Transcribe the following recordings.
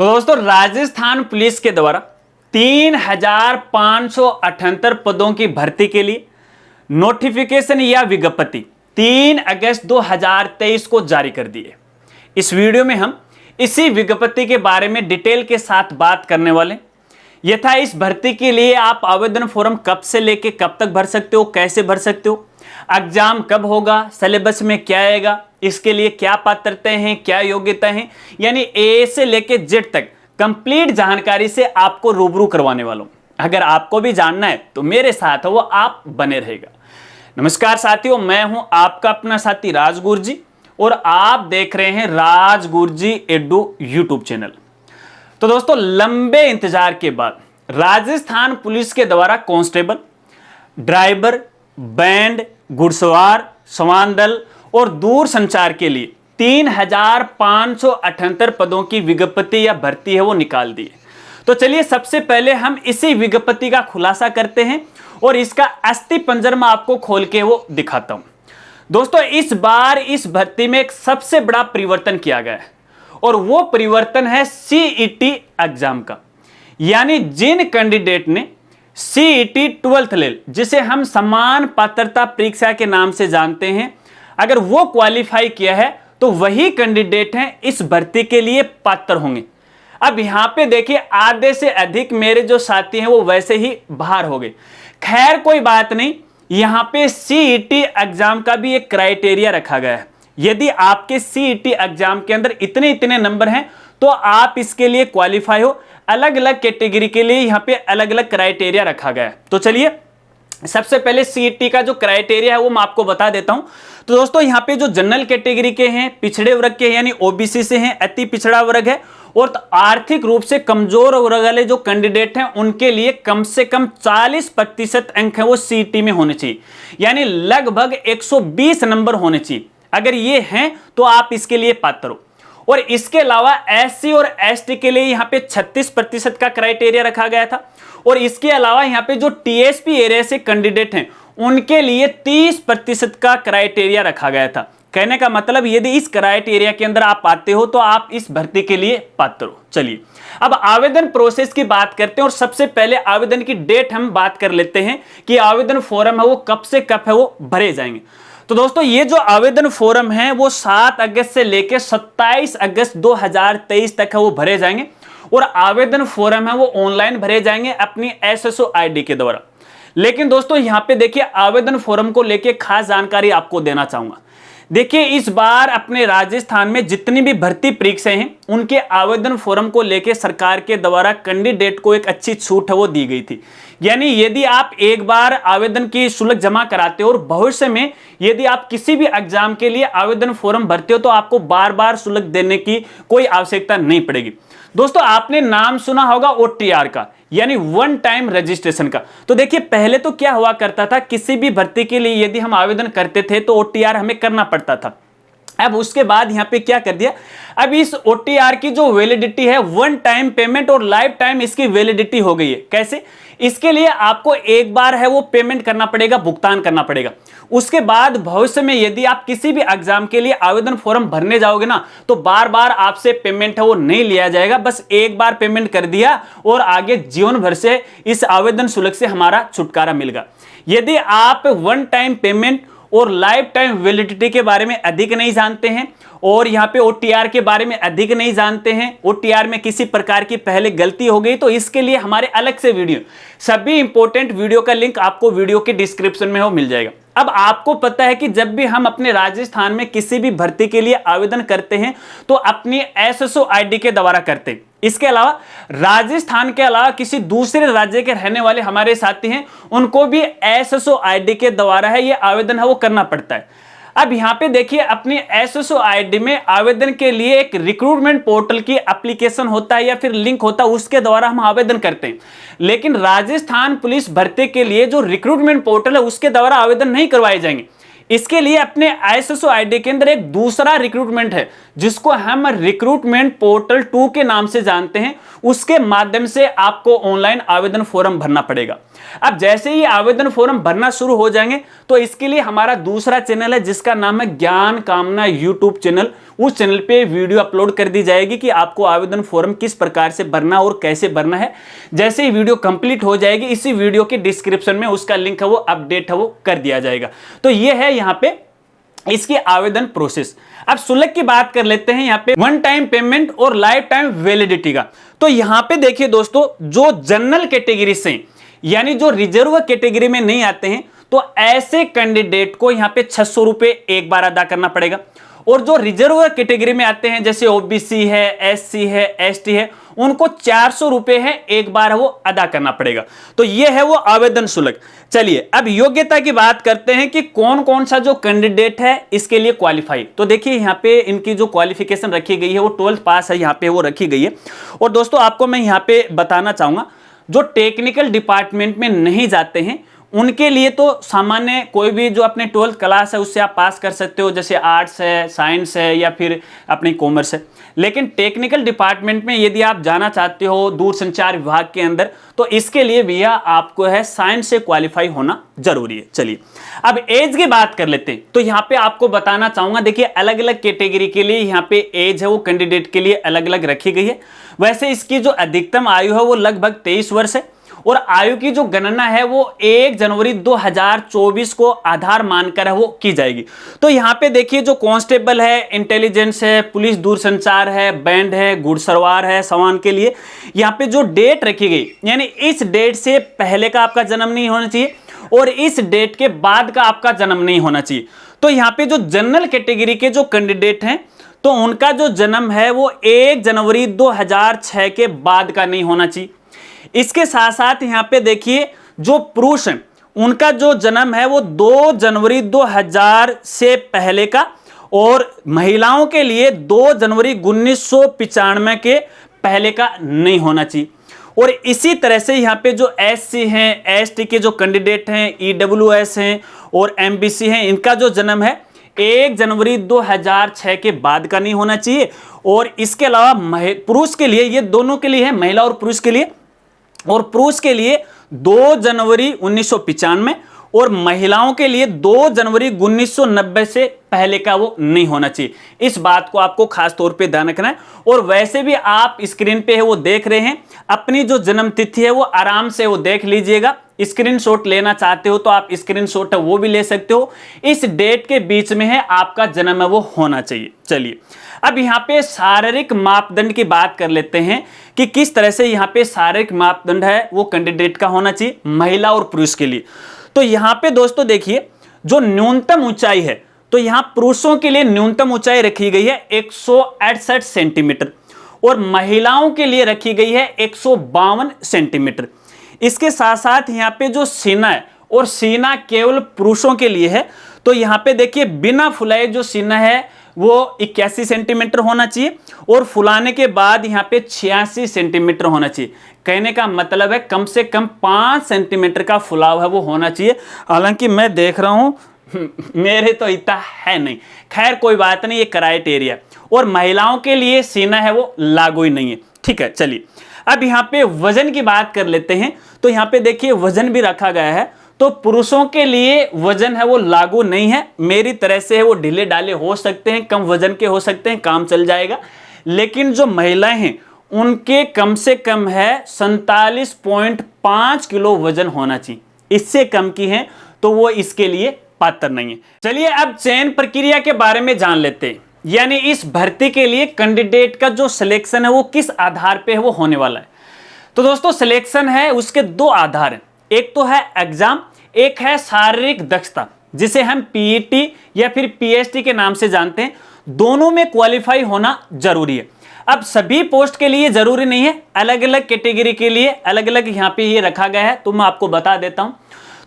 तो दोस्तों राजस्थान पुलिस के द्वारा 3578 पदों की भर्ती के लिए नोटिफिकेशन या विज्ञप्ति 3 अगस्त 2023 को जारी कर दी है। इस वीडियो में हम इसी विज्ञप्ति के बारे में डिटेल के साथ बात करने वाले। यथा इस भर्ती के लिए आप आवेदन फॉर्म कब से लेके कब तक भर सकते हो, कैसे भर सकते हो, एग्जाम कब होगा, सिलेबस में क्या आएगा, इसके लिए क्या पात्रताएं हैं, क्या योग्यता है, यानी ए से लेके जेड तक कंप्लीट जानकारी से आपको रूबरू करवाने वाला हूं। अगर आपको भी जानना है तो मेरे साथ वो आप बने रहेगा। नमस्कार साथियों, मैं हूं आपका अपना साथी राज गुरजी और आप देख रहे हैं राज गुरजी एडू यूट्यूब चैनल। तो दोस्तों लंबे इंतजार के बाद राजस्थान पुलिस के द्वारा कांस्टेबल, ड्राइवर, बैंड, घुड़सवार, समान दल और दूर संचार के लिए 3578 पदों की विज्ञप्ति या भर्ती है वो निकाल दी है। तो चलिए सबसे पहले हम इसी विज्ञप्ति का खुलासा करते हैं और इसका अस्थि पंजर में आपको खोल के वो दिखाता हूं। दोस्तों इस बार इस भर्ती में एक सबसे बड़ा परिवर्तन किया गया है और वो परिवर्तन है सीईटी एग्जाम का। यानी जिन कैंडिडेट ने सीईटी 12th लेवल, जिसे हम समान पात्रता परीक्षा के नाम से जानते हैं, अगर वो क्वालिफाई किया है तो वही कैंडिडेट हैं इस भर्ती के लिए पात्र होंगे। अब यहां पे देखिए आधे से अधिक मेरे जो साथी हैं वो वैसे ही बाहर हो गए। खैर कोई बात नहीं, यहां पे सीईटी एग्जाम का भी एक क्राइटेरिया रखा गया है। यदि आपके सीईटी एग्जाम के अंदर इतने इतने नंबर हैं तो आप इसके लिए क्वालिफाई हो। अलग अलग कैटेगरी के लिए यहां पे अलग अलग क्राइटेरिया रखा गया है। तो चलिए सबसे पहले सीईटी का जो क्राइटेरिया है वो मैं आपको बता देता हूं। तो दोस्तों यहां पे जो जनरल कैटेगरी के हैं, पिछड़े वर्ग के यानी ओबीसी से हैं, अति पिछड़ा वर्ग है और आर्थिक रूप से कमजोर वर्ग वाले जो कैंडिडेट हैं उनके लिए कम से कम 40% अंक है वो सीईटी में होने चाहिए, यानी लगभग 120 नंबर होने चाहिए। अगर ये हैं तो आप इसके लिए पात्र हो। और इसके अलावा एससी और एसटी के लिए यहां पे 36% का क्राइटेरिया रखा गया था और इसके अलावा यहां पे जो टीएसपी एरिया से कैंडिडेट हैं उनके लिए 30% का क्राइटेरिया रखा गया था। कहने का मतलब यदि इस क्राइटेरिया के अंदर आप आते हो तो आप इस भर्ती के लिए पात्र हो। चलिए अब आवेदन प्रोसेस की बात करते हैं और सबसे पहले आवेदन की डेट हम बात कर लेते हैं कि आवेदन फॉर्म है वो कब से कब है वो भरे जाएंगे। तो दोस्तों ये जो आवेदन फॉर्म है वो 7 अगस्त से लेकर 27 अगस्त 2023 तक है वो भरे जाएंगे और आवेदन फॉर्म है वो ऑनलाइन भरे जाएंगे अपनी एसएसओ आईडी के द्वारा। लेकिन दोस्तों यहां पे देखिए आवेदन फॉर्म को लेके खास जानकारी आपको देना चाहूंगा। देखिए इस बार अपने राजस्थान में जितनी भी भर्ती परीक्षाएं हैं उनके आवेदन फॉर्म को लेके सरकार के द्वारा कैंडिडेट को एक अच्छी छूट है वो दी गई थी। यानी यदि आप एक बार आवेदन की शुल्क जमा कराते हो और भविष्य में यदि आप किसी भी एग्जाम के लिए आवेदन फॉर्म भरते हो तो आपको बार बार शुल्क देने की कोई आवश्यकता नहीं पड़ेगी। दोस्तों आपने नाम सुना होगा ओटीआर का, यानी वन टाइम रजिस्ट्रेशन का। तो देखिए पहले तो क्या हुआ करता था, किसी भी भर्ती के लिए यदि हम आवेदन करते थे तो ओटीआर हमें करना पड़ता था। अब उसके बाद यहां पे क्या कर दिया, अब इस ओटीआर की जो वैलिडिटी है वन टाइम पेमेंट और लाइफ टाइम इसकी वैलिडिटी हो गई है। कैसे? इसके लिए आपको एक बार है वो पेमेंट करना पड़ेगा, भुगतान करना पड़ेगा। उसके बाद भविष्य में यदि आप किसी भी एग्जाम के लिए आवेदन फॉर्म भरने जाओगे ना तो बार बार आपसे पेमेंट है वो नहीं लिया जाएगा। बस एक बार पेमेंट कर दिया और आगे जीवन भर से इस आवेदन शुल्क से हमारा छुटकारा मिलेगा। यदि आप वन टाइम पेमेंट और लाइफ टाइम वैलिडिटी के बारे में अधिक नहीं जानते हैं और यहां पे ओटीआर के बारे में अधिक नहीं जानते हैं, ओटीआर में किसी प्रकार की पहले गलती हो गई तो इसके लिए हमारे अलग से वीडियो, सभी इंपॉर्टेंट वीडियो का लिंक आपको वीडियो के डिस्क्रिप्शन में हो मिल जाएगा। अब आपको पता है कि जब भी हम अपने राजस्थान में किसी भी भर्ती के लिए आवेदन करते हैं तो अपनी एसएसओ आईडी के द्वारा करते हैं। इसके अलावा राजस्थान के अलावा किसी दूसरे राज्य के रहने वाले हमारे साथी हैं उनको भी एसएसओ आईडी के द्वारा है ये आवेदन है वो करना पड़ता है। अब यहां पे देखिए अपनी एसएसओ आईडी में आवेदन के लिए एक रिक्रूटमेंट पोर्टल की एप्लीकेशन होता है या फिर लिंक होता है, उसके द्वारा हम आवेदन करते हैं। लेकिन राजस्थान पुलिस भर्ती के लिए जो रिक्रूटमेंट पोर्टल है उसके द्वारा आवेदन नहीं करवाए जाएंगे। इसके लिए अपने एसएसओ आईडी के अंदर एक दूसरा रिक्रूटमेंट है जिसको हम रिक्रूटमेंट पोर्टल 2 के नाम से जानते हैं, उसके माध्यम से आपको ऑनलाइन आवेदन फॉर्म भरना पड़ेगा। अब जैसे ही आवेदन फॉर्म भरना शुरू हो जाएंगे तो इसके लिए हमारा दूसरा चैनल है जिसका नाम है ज्ञान कामना यूट्यूब चैनल, उस चैनल पे वीडियो अपलोड कर दी जाएगी कि आपको आवेदन फॉर्म किस प्रकार से भरना और कैसे भरना है। जैसे ही वीडियो कंप्लीट हो जाएगी, इसी वीडियो के डिस्क्रिप्शन में उसका लिंक है वो अपडेट है वो कर दिया जाएगा। तो ये है यहाँ पे इसकी आवेदन प्रोसेस। अब शुल्क की बात कर लेते हैं यहाँ पे वन टाइम पेमेंट और लाइफ टाइम वैलिडिटी का। तो यहाँ पे देखिए दोस्तों, जो जनरल कैटेगरी से यानी जो रिजर्व कैटेगरी में नहीं आते हैं, तो ऐसे कैंडिडेट को यहाँ पे 600 रुपए एक बार अदा करना पड़ेगा। और जो रिजर्व कैटेगरी में आते हैं जैसे ओबीसी है, एससी है, एसटी है, उनको 400 रुपए है एक बार वो अदा करना पड़ेगा। तो ये है वो आवेदन शुल्क। चलिए अब योग्यता की बात करते हैं कि कौन कौन सा जो कैंडिडेट है इसके लिए क्वालिफाई। तो देखिए यहाँ पे इनकी जो क्वालिफिकेशन रखी गई है वो 12th पास है, यहाँ पे वो रखी गई है। और दोस्तों आपको मैं यहाँ पे बताना चाहूंगा, जो टेक्निकल डिपार्टमेंट में नहीं जाते हैं उनके लिए तो सामान्य कोई भी जो अपने 12th क्लास है उससे आप पास कर सकते हो, जैसे आर्ट्स है, साइंस है या फिर अपनी कॉमर्स है। लेकिन टेक्निकल डिपार्टमेंट में यदि आप जाना चाहते हो दूरसंचार विभाग के अंदर, तो इसके लिए भैया आपको है साइंस से क्वालिफाई होना जरूरी है। चलिए अब एज की बात कर लेते हैं। तो यहाँ पे आपको बताना चाहूंगा, देखिए अलग अलग कैटेगरी के लिए यहाँ पे एज है वो कैंडिडेट के लिए अलग अलग रखी गई है। वैसे इसकी जो अधिकतम आयु है वो लगभग 23 वर्ष है और आयु की जो गणना है वो 1 जनवरी 2024 को आधार मानकर है वो की जाएगी। तो यहाँ पे देखिए जो कांस्टेबल है, इंटेलिजेंस है, पुलिस दूरसंचार है, बैंड है, घुड़सवार है, सवान के लिए यहाँ पे जो डेट रखी गई, यानी इस डेट से पहले का आपका जन्म नहीं होना चाहिए और इस डेट के बाद का आपका जन्म नहीं होना चाहिए। तो यहाँ पे जो जनरल कैटेगरी के जो कैंडिडेट हैं तो उनका जो जन्म है वो 1 जनवरी 2006 के बाद का नहीं होना चाहिए। इसके साथ साथ यहाँ पे देखिए जो पुरुष हैं उनका जो जन्म है वो 2 जनवरी 2000 से पहले का और महिलाओं के लिए 2 जनवरी 1995 के पहले का नहीं होना चाहिए। और इसी तरह से यहाँ पे जो एससी हैं, एसटी के जो कैंडिडेट हैं, ईडब्ल्यूएस हैं और एमबीसी हैं, इनका जो जन्म है 1 जनवरी 2006 के बाद का नहीं होना चाहिए। और इसके अलावा पुरुष के लिए, ये दोनों के लिए है, महिला और पुरुष के लिए, और पुरुष के लिए 2 जनवरी 1995 और महिलाओं के लिए 2 जनवरी 1990 से पहले का वो नहीं होना चाहिए। इस बात को आपको खास तौर पे ध्यान रखना है। और वैसे भी आप स्क्रीन पे है वो देख रहे हैं, अपनी जो जन्म तिथि है वो आराम से वो देख लीजिएगा। स्क्रीनशॉट लेना चाहते हो तो आप स्क्रीनशॉट है वो भी ले सकते हो। इस डेट के बीच में है आपका जन्म है वो होना चाहिए। चलिए अब यहाँ पे शारीरिक मापदंड की बात कर लेते हैं कि किस तरह से यहाँ पे शारीरिक मापदंड है वो कैंडिडेट का होना चाहिए महिला और पुरुष के लिए। तो यहाँ पे दोस्तों देखिए जो न्यूनतम ऊंचाई है, तो यहाँ पुरुषों के लिए न्यूनतम ऊंचाई रखी गई है 168 सेंटीमीटर और महिलाओं के लिए रखी गई है 152 सेंटीमीटर। इसके साथ साथ यहाँ पे जो सीना है, और सीना केवल पुरुषों के लिए है, तो यहाँ पे देखिए बिना फुलाए जो सीना है वो 81 सेंटीमीटर होना चाहिए और फुलाने के बाद यहाँ पे 86 सेंटीमीटर होना चाहिए। कहने का मतलब है कम से कम 5 सेंटीमीटर का फुलाव है वो होना चाहिए। हालांकि मैं देख रहा हूँ मेरे तो इतना है नहीं, खैर कोई बात नहीं, ये क्राइटेरिया। और महिलाओं के लिए सीना है वो लागू ही नहीं है। ठीक है, चलिए अब यहाँ पे वजन की बात कर लेते हैं। तो यहाँ पे देखिए वजन भी रखा गया है। तो पुरुषों के लिए वजन है वो लागू नहीं है, मेरी तरह से है वो ढीले डाले हो सकते हैं, कम वजन के हो सकते हैं, काम चल जाएगा। लेकिन जो महिलाएं हैं उनके कम से कम है 47.5 किलो वजन होना चाहिए। इससे कम की है तो वो इसके लिए पात्र नहीं है। चलिए अब चयन प्रक्रिया के बारे में जान लेते हैं, यानी इस भर्ती के लिए कैंडिडेट का जो सिलेक्शन है वो किस आधार पे है वो होने वाला है। तो दोस्तों सिलेक्शन है उसके 2 आधार हैं, एक तो है एग्जाम, एक है शारीरिक दक्षता जिसे हम पीईटी या फिर पीएसटी के नाम से जानते हैं। दोनों में क्वालिफाई होना जरूरी है। अब सभी पोस्ट के लिए जरूरी नहीं है, अलग अलग कैटेगरी के लिए अलग अलग यहाँ पे ये रखा गया है, तो मैं आपको बता देता हूं।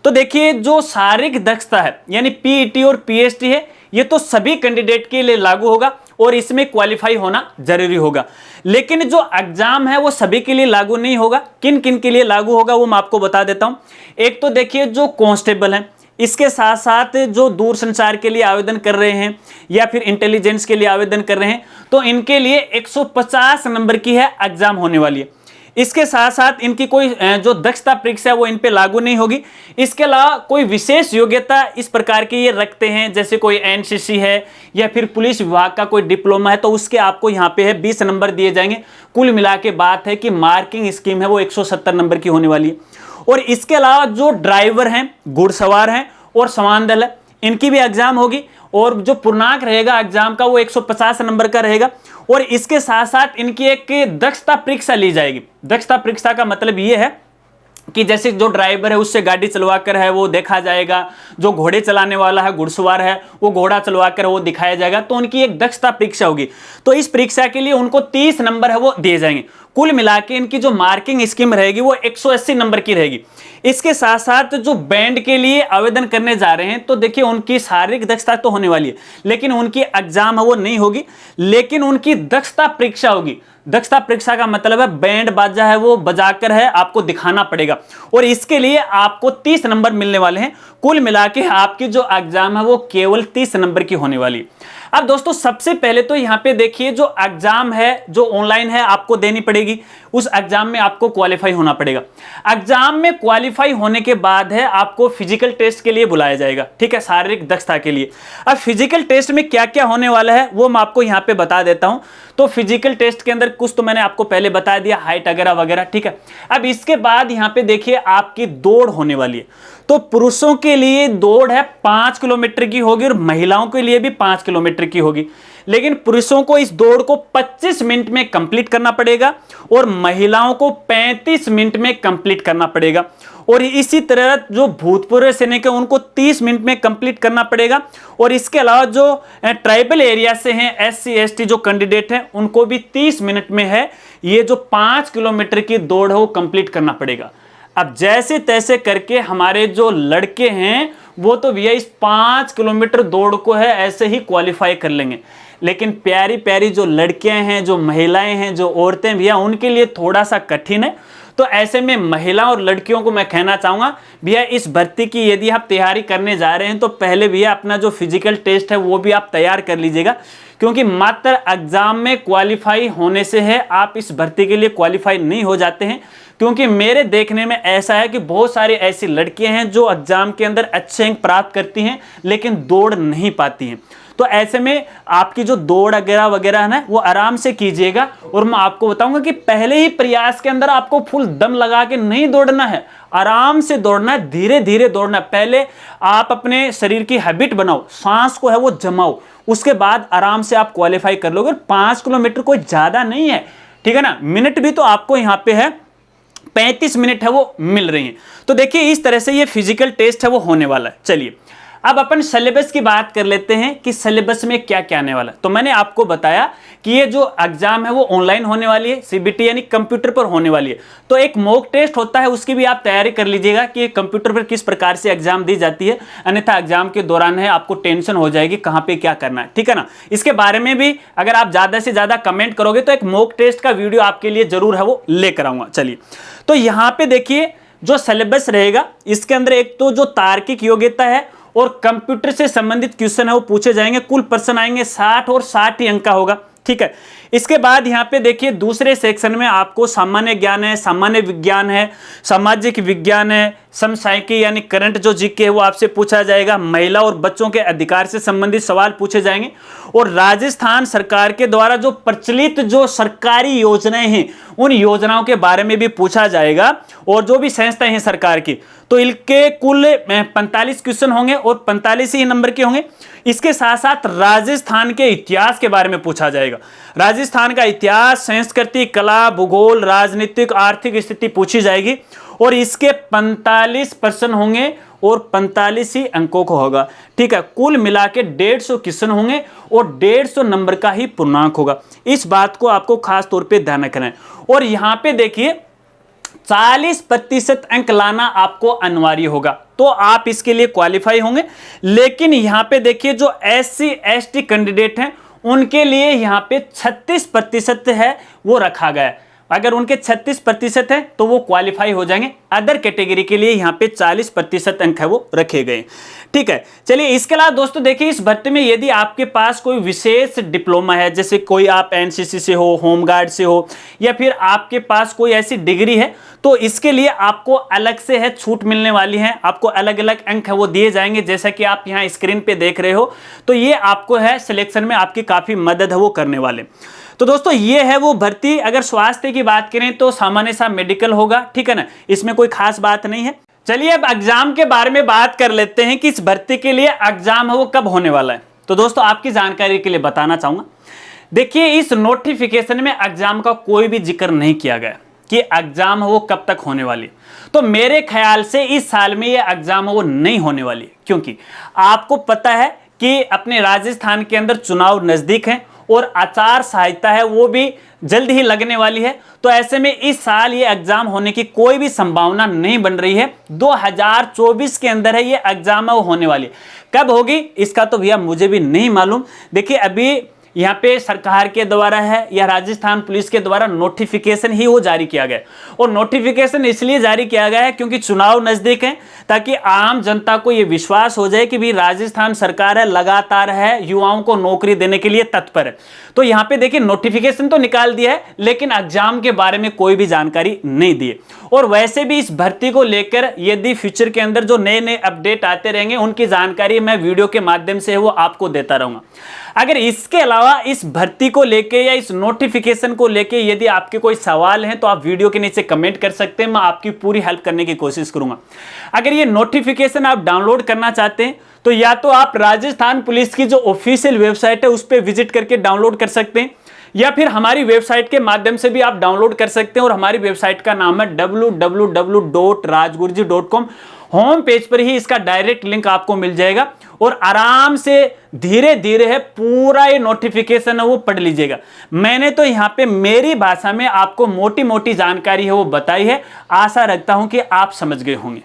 तो देखिए जो शारीरिक दक्षता है यानी पीईटी और पीएसटी है, ये तो सभी कैंडिडेट के लिए लागू होगा और इसमें क्वालिफाई होना जरूरी होगा। लेकिन जो एग्जाम है वो सभी के लिए लागू नहीं होगा। किन किन के लिए लागू होगा वो मैं आपको बता देता हूं। एक तो देखिए जो कांस्टेबल है, इसके साथ साथ जो दूरसंचार के लिए आवेदन कर रहे हैं या फिर इंटेलिजेंस के लिए आवेदन कर रहे हैं, तो इनके लिए 150 नंबर की है एग्जाम होने वाली है। इसके साथ साथ इनकी कोई जो दक्षता परीक्षा है वो इन पे लागू नहीं होगी। इसके अलावा कोई विशेष योग्यता इस प्रकार की ये रखते हैं, जैसे कोई एनसीसी है या फिर पुलिस विभाग का कोई डिप्लोमा है, तो उसके आपको यहाँ पे है 20 नंबर दिए जाएंगे। कुल मिला के बात है कि मार्किंग स्कीम है वो 170 नंबर की होने वाली है। और इसके अलावा जो ड्राइवर हैं, घुड़सवार हैं और समान दल है, इनकी भी एग्जाम होगी और जो पूर्णांक रहेगा एग्जाम का वो 150 नंबर का रहेगा। और इसके साथ साथ इनकी एक दक्षता परीक्षा ली जाएगी। दक्षता परीक्षा का मतलब ये है कि जैसे जो ड्राइवर है उससे गाड़ी चलवा कर है वो देखा जाएगा, जो घोड़े चलाने वाला है, घुड़सवार है, वो घोड़ा चलवा कर वो दिखाया जाएगा, तो उनकी एक दक्षता परीक्षा होगी। तो इस परीक्षा के लिए उनको 30 नंबर है वो दिए जाएंगे। कुल मिला के इनकी जो मार्किंग स्कीम रहेगी वो 180 नंबर की रहेगी। इसके साथ साथ जो बैंड के लिए आवेदन करने जा रहे हैं, तो देखिए उनकी शारीरिक दक्षता तो होने वाली है, लेकिन उनकी एग्जाम है वो नहीं होगी, लेकिन उनकी दक्षता परीक्षा होगी। दक्षता परीक्षा का मतलब है बैंड बाजा है वो बजाकर है आपको दिखाना पड़ेगा, और इसके लिए आपको 30 नंबर मिलने वाले हैं। कुल मिला के आपकी जो एग्जाम है वो केवल 30 नंबर की होने वाली है। अब दोस्तों सबसे पहले तो यहाँ पे देखिए, जो एग्जाम है जो ऑनलाइन है आपको देनी पड़ेगी, उस एग्जाम में आपको क्वालिफाई होना पड़ेगा। एग्जाम में क्वालिफाई होने के बाद है आपको फिजिकल टेस्ट के लिए बुलाया जाएगा, ठीक है, शारीरिक दक्षता के लिए। अब फिजिकल टेस्ट में क्या क्या होने वाला है वो मैं आपको यहाँ पे बता देता हूँ। तो फिजिकल टेस्ट के अंदर कुछ तो मैंने आपको पहले बता दिया, हाइट वगैरह वगैरह, ठीक है। अब इसके बाद यहाँ पे देखिए आपकी दौड़ होने वाली है। तो पुरुषों के लिए दौड़ है 5 किलोमीटर की होगी और महिलाओं के लिए भी 5 किलोमीटर की होगी, लेकिन पुरुषों को इस दौड़ को 25 मिनट में कंप्लीट करना पड़ेगा और महिलाओं को 35 मिनट में कंप्लीट करना पड़ेगा। और इसी तरह जो भूतपूर्व सैनिक है उनको 30 मिनट में कंप्लीट करना पड़ेगा। और इसके अलावा जो ट्राइबल एरिया से हैं, SC ST जो कैंडिडेट हैं, उनको भी 30 मिनट में है ये जो 5 किलोमीटर की दौड़ है वो कंप्लीट करना पड़ेगा। अब जैसे तैसे करके हमारे जो लड़के हैं वो तो भैया इस 5 किलोमीटर दौड़ को है ऐसे ही क्वालिफाई कर लेंगे, लेकिन प्यारी प्यारी जो लड़कियां हैं, जो महिलाएं हैं, जो औरतें भैया, उनके लिए थोड़ा सा कठिन है। तो ऐसे में महिला और लड़कियों को मैं कहना चाहूँगा भैया, इस भर्ती की यदि आप तैयारी करने जा रहे हैं तो पहले भैया अपना जो फिजिकल टेस्ट है वो भी आप तैयार कर लीजिएगा, क्योंकि मात्र एग्जाम में क्वालिफाई होने से है आप इस भर्ती के लिए क्वालिफाई नहीं हो जाते हैं। क्योंकि मेरे देखने में ऐसा है कि बहुत सारी ऐसी लड़कियां हैं जो एग्जाम के अंदर अच्छे अंक प्राप्त करती हैं लेकिन दौड़ नहीं पाती हैं। तो ऐसे में आपकी जो दौड़ वगैरह वगैरह है ना वो आराम से कीजिएगा। और मैं आपको बताऊंगा कि पहले ही प्रयास के अंदर आपको फुल दम लगा के नहीं दौड़ना है, आराम से दौड़ना है, धीरे धीरे दौड़ना है। पहले आप अपने शरीर की हैबिट बनाओ, सांस को है वो जमाओ, उसके बाद आराम से आप क्वालिफाई कर लोगे। 5 किलोमीटर कोई ज्यादा नहीं है, ठीक है ना। मिनट भी तो आपको यहाँ पे है 35 मिनट है वो मिल रही हैं। तो देखिए इस तरह से ये फिजिकल टेस्ट है वो होने वाला है। चलिए अब अपन सिलेबस की बात कर लेते हैं कि सिलेबस में क्या क्या आने वाला है। तो मैंने आपको बताया कि ये जो एग्जाम है वो ऑनलाइन होने वाली है, CBT यानी कंप्यूटर पर होने वाली है। तो एक मॉक टेस्ट होता है, उसकी भी आप तैयारी कर लीजिएगा कि कंप्यूटर पर किस प्रकार से एग्जाम दी जाती है, अन्यथा एग्जाम के दौरान है आपको टेंशन हो जाएगी कहाँ पे क्या करना है, ठीक है ना। इसके बारे में भी अगर आप ज्यादा से ज्यादा कमेंट करोगे तो एक मॉक टेस्ट का वीडियो आपके लिए जरूर है वो लेकर आऊंगा। चलिए तो यहाँ पे देखिए जो सिलेबस रहेगा इसके अंदर एक तो जो तार्किक योग्यता है और कंप्यूटर से संबंधित क्वेश्चन है वो पूछे जाएंगे। कुल प्रश्न आएंगे 60 और 60 ही अंक का होगा, ठीक है। इसके बाद यहाँ पे देखिए दूसरे सेक्शन में आपको सामान्य ज्ञान है, सामान्य विज्ञान है, सामाजिक विज्ञान है, समसामयिकी यानी करंट जो जीके है वो आपसे पूछा जाएगा, महिला और बच्चों के अधिकार से संबंधित सवाल पूछे जाएंगे, और राजस्थान सरकार के द्वारा जो प्रचलित जो सरकारी योजनाएं हैं उन योजनाओं के बारे में भी पूछा जाएगा, और जो भी संस्थाएं हैं सरकार की। तो इनके कुल 45 क्वेश्चन होंगे और 45 ही नंबर के होंगे। इसके साथ साथ राजस्थान के इतिहास के बारे में पूछा जाएगा। राजस्थान का इतिहास, संस्कृति, कला, भूगोल, राजनीतिक, आर्थिक स्थिति पूछी जाएगी, और इसके 45 प्रश्न होंगे और 45 ही अंकों को होगा, ठीक है। कुल मिला के 150 क्वेश्चन होंगे और 150 नंबर का ही पूर्णांक होगा। इस बात को आपको खास तौर पे ध्यान रखना है। और यहाँ पे देखिए 40% अंक लाना आपको अनिवार्य होगा, तो आप इसके लिए क्वालिफाई होंगे। लेकिन यहाँ पे देखिए जो SC ST कैंडिडेट हैं उनके लिए यहाँ पे 36% है वो रखा गया है। अगर उनके 36% है तो वो क्वालिफाई हो जाएंगे। अदर कैटेगरी के लिए यहाँ पे 40% अंक है वो रखे गए। ठीक है, चलिए इसके अलावा दोस्तों देखिए इस भर्ती में यदि आपके पास कोई विशेष डिप्लोमा है, जैसे कोई आप एनसीसी से हो, होमगार्ड से हो, या फिर आपके पास कोई ऐसी डिग्री है, तो इसके लिए आपको अलग से है छूट मिलने वाली है। आपको अलग अलग अंक है वो दिए जाएंगे, जैसा कि आप यहाँ स्क्रीन पे देख रहे हो। तो ये आपको है सिलेक्शन में आपकी काफी मदद है वो करने वाले। तो दोस्तों ये है वो भर्ती। अगर स्वास्थ्य की बात करें तो सामान्य सा मेडिकल होगा, ठीक है ना, इसमें कोई खास बात नहीं है। चलिए अब एग्जाम के बारे में बात कर लेते हैं कि इस भर्ती के लिए एग्जाम है वो कब होने वाला है। तो दोस्तों आपकी जानकारी के लिए बताना चाहूंगा, देखिए इस नोटिफिकेशन में एग्जाम का कोई भी जिक्र नहीं किया गया कि एग्जाम है वो कब तक होने वाली। तो मेरे ख्याल से इस साल में ये एग्जाम है वो नहीं होने वाली, क्योंकि आपको पता है कि अपने राजस्थान के अंदर चुनाव नजदीक है और आचार संहिता है वो भी जल्द ही लगने वाली है। तो ऐसे में इस साल ये एग्जाम होने की कोई भी संभावना नहीं बन रही है। 2024 के अंदर है ये एग्जाम है वो होने वाली है। कब होगी इसका तो भैया मुझे भी नहीं मालूम। देखिए अभी यहाँ पे सरकार के द्वारा है या राजस्थान पुलिस के द्वारा नोटिफिकेशन ही वो जारी किया गया, और नोटिफिकेशन इसलिए जारी किया गया है क्योंकि चुनाव नजदीक है, ताकि आम जनता को ये विश्वास हो जाए कि भी राजस्थान सरकार है लगातार है युवाओं को नौकरी देने के लिए तत्पर है। तो यहाँ पे देखिए नोटिफिकेशन तो निकाल दिया है, लेकिन एग्जाम के बारे में कोई भी जानकारी नहीं दी है। और वैसे भी इस भर्ती को लेकर यदि फ्यूचर के अंदर जो नए नए अपडेट आते रहेंगे उनकी जानकारी मैं वीडियो के माध्यम से वो आपको देता रहूंगा। अगर इसके अलावा इस भर्ती को लेके या इस नोटिफिकेशन को लेके यदि आपके कोई सवाल हैं तो आप वीडियो के नीचे कमेंट कर सकते हैं, मैं आपकी पूरी हेल्प करने की कोशिश करूंगा। अगर ये नोटिफिकेशन आप डाउनलोड करना चाहते हैं तो या तो आप राजस्थान पुलिस की जो ऑफिशियल वेबसाइट है उस पर विजिट करके डाउनलोड कर सकते हैं, या फिर हमारी वेबसाइट के माध्यम से भी आप डाउनलोड कर सकते हैं। और हमारी वेबसाइट का नाम है www.rajgurji.com। होम पेज पर ही इसका डायरेक्ट लिंक आपको मिल जाएगा और आराम से धीरे धीरे है पूरा ये नोटिफिकेशन है वो पढ़ लीजिएगा। मैंने तो यहाँ पे मेरी भाषा में आपको मोटी मोटी जानकारी है वो बताई है। आशा रखता हूं कि आप समझ गए होंगे।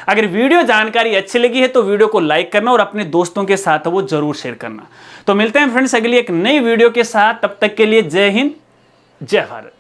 अगर वीडियो जानकारी अच्छी लगी है तो वीडियो को लाइक करना और अपने दोस्तों के साथ वो जरूर शेयर करना। तो मिलते हैं फ्रेंड्स अगली एक नई वीडियो के साथ, तब तक के लिए जय हिंद जय भारत।